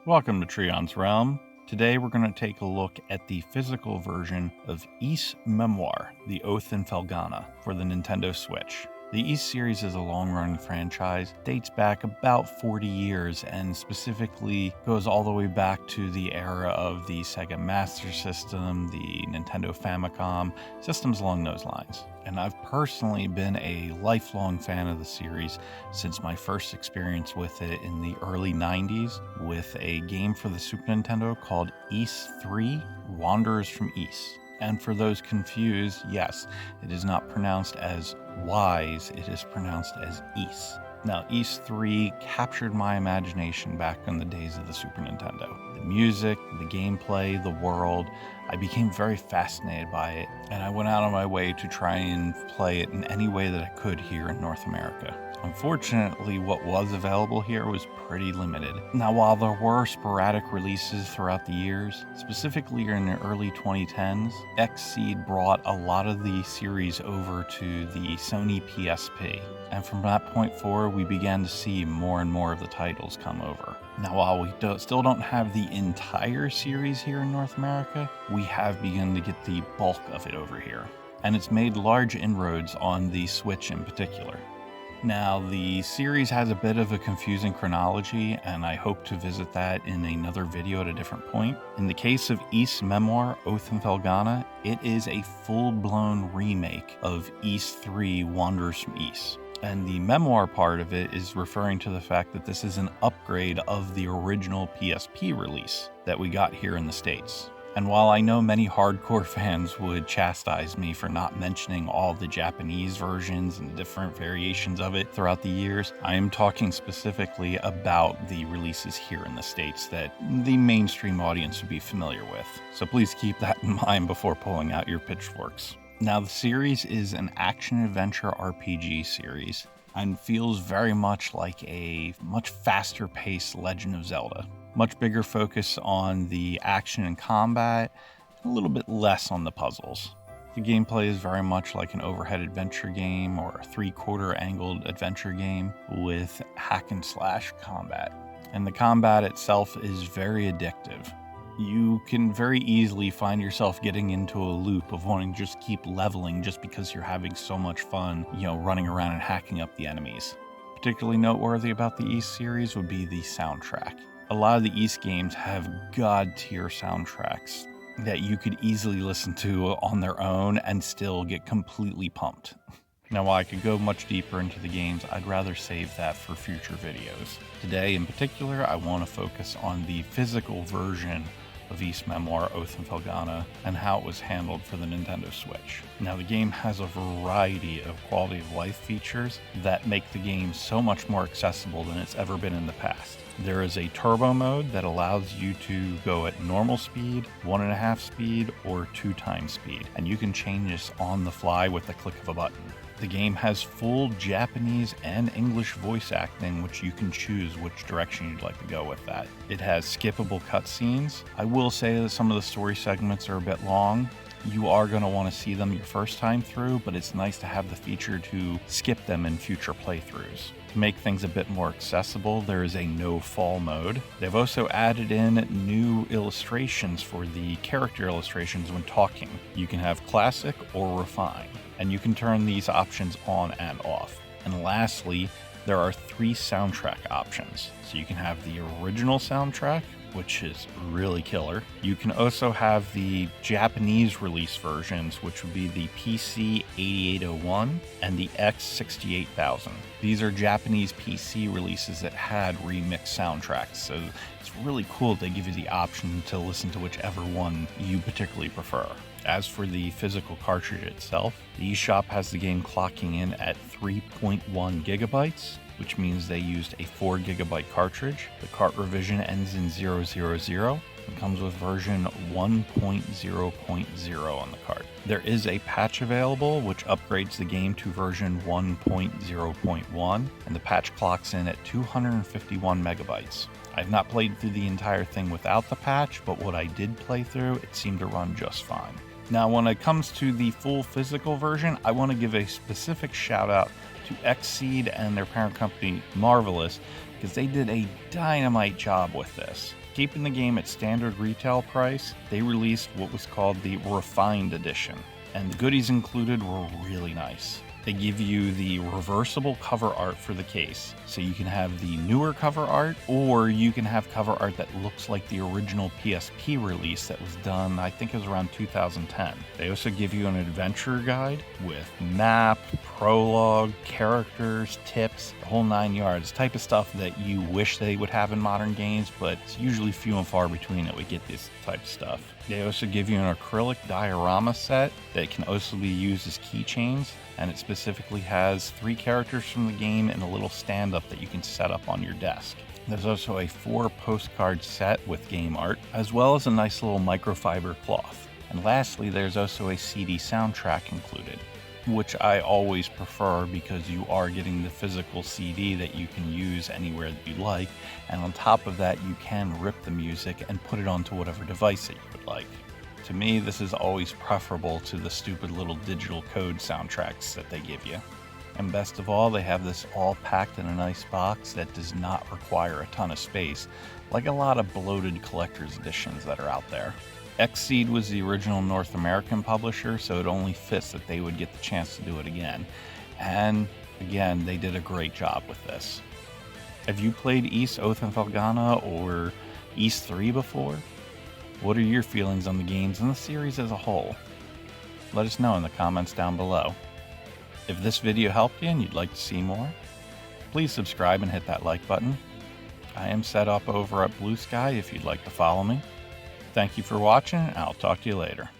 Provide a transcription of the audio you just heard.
Welcome to Treon's Realm. Today we're going to take a look at the physical version of Ys Memoire, The Oath in Felghana, for the Nintendo Switch. The Ys series is a long-running franchise, dates back about 40 years, and specifically goes all the way back to the era of the Sega Master System, the Nintendo Famicom, systems along those lines. And I've personally been a lifelong fan of the series since my first experience with it in the early 90s with a game for the Super Nintendo called Ys 3: Wanderers from Ys. And for those confused, yes, it is not pronounced as Ys, it is pronounced as Ys. Now, Ys 3 captured my imagination back in the days of the Super Nintendo. The music, the gameplay, the world, I became very fascinated by it, and I went out of my way to try and play it in any way that I could here in North America. Unfortunately, what was available here was pretty limited. Now, while there were sporadic releases throughout the years, specifically in the early 2010s, Xseed brought a lot of the series over to the Sony PSP. And from that point forward, we began to see more and more of the titles come over. Now, while we still don't have the entire series here in North America, we have begun to get the bulk of it over here. And it's made large inroads on the Switch in particular. Now, the series has a bit of a confusing chronology, and I hope to visit that in another video at a different point. In the case of Ys Memoire, Oath in Felghana, it is a full-blown remake of Ys 3: Wanderers from Ys. And the memoir part of it is referring to the fact that this is an upgrade of the original PSP release that we got here in the States. And while I know many hardcore fans would chastise me for not mentioning all the Japanese versions and different variations of it throughout the years, I am talking specifically about the releases here in the States that the mainstream audience would be familiar with. So please keep that in mind before pulling out your pitchforks. Now, the series is an action-adventure RPG series and feels very much like a much faster-paced Legend of Zelda. Much bigger focus on the action and combat, a little bit less on the puzzles. The gameplay is very much like an overhead adventure game or a three-quarter angled adventure game with hack and slash combat. And the combat itself is very addictive. You can very easily find yourself getting into a loop of wanting to just keep leveling just because you're having so much fun, running around and hacking up the enemies. Particularly noteworthy about the Ys series would be the soundtrack. A lot of the Ys games have god-tier soundtracks that you could easily listen to on their own and still get completely pumped. Now, while I could go much deeper into the games, I'd rather save that for future videos. Today, in particular, I want to focus on the physical version of Ys Memoire, Oath in Felghana, and how it was handled for the Nintendo Switch. Now, the game has a variety of quality of life features that make the game so much more accessible than it's ever been in the past. There is a turbo mode that allows you to go at normal speed, 1.5 speed, or 2 times speed, and you can change this on the fly with the click of a button. The game has full Japanese and English voice acting, which you can choose which direction you'd like to go with that. It has skippable cutscenes. I will say that some of the story segments are a bit long. You are going to want to see them your first time through, but it's nice to have the feature to skip them in future playthroughs. To make things a bit more accessible, there is a no-fall mode. They've also added in new illustrations for the character illustrations when talking. You can have classic or refine, and you can turn these options on and off. And lastly, there are 3 soundtrack options. So you can have the original soundtrack, which is really killer. You can also have the Japanese release versions, which would be the PC 8801 and the X68000. These are Japanese PC releases that had remixed soundtracks, so it's really cool they give you the option to listen to whichever one you particularly prefer. As for the physical cartridge itself, the eShop has the game clocking in at 3.1 gigabytes, which means they used a 4 gigabyte cartridge. The cart revision ends in 000 and comes with version 1.0.0 on the cart. There is a patch available which upgrades the game to version 1.0.1, and the patch clocks in at 251 megabytes. I've not played through the entire thing without the patch, but what I did play through, it seemed to run just fine. Now, when it comes to the full physical version, I want to give a specific shout out to Xseed and their parent company, Marvelous, because they did a dynamite job with this. Keeping the game at standard retail price, they released what was called the Refined Edition, and the goodies included were really nice. They give you the reversible cover art for the case, so you can have the newer cover art, or you can have cover art that looks like the original PSP release that was done, I think it was around 2010. They also give you an adventure guide with map, prologue, characters, tips, the whole 9 yards, type of stuff that you wish they would have in modern games, but it's usually few and far between that we get this type of stuff. They also give you an acrylic diorama set that can also be used as keychains, and it specifically has 3 characters from the game and a little stand-up that you can set up on your desk. There's also a 4 postcard set with game art, as well as a nice little microfiber cloth. And lastly, there's also a CD soundtrack included, which I always prefer because you are getting the physical CD that you can use anywhere that you like, and on top of that you can rip the music and put it onto whatever device that you would like. To me, this is always preferable to the stupid little digital code soundtracks that they give you. And best of all, they have this all packed in a nice box that does not require a ton of space, like a lot of bloated collector's editions that are out there. Xseed was the original North American publisher, so it only fits that they would get the chance to do it again. And again, they did a great job with this. Have you played Ys Oath and Felghana or Ys 3 before? What are your feelings on the games and the series as a whole? Let us know in the comments down below. If this video helped you and you'd like to see more, please subscribe and hit that like button. I am set up over at Blue Sky if you'd like to follow me. Thank you for watching, and I'll talk to you later.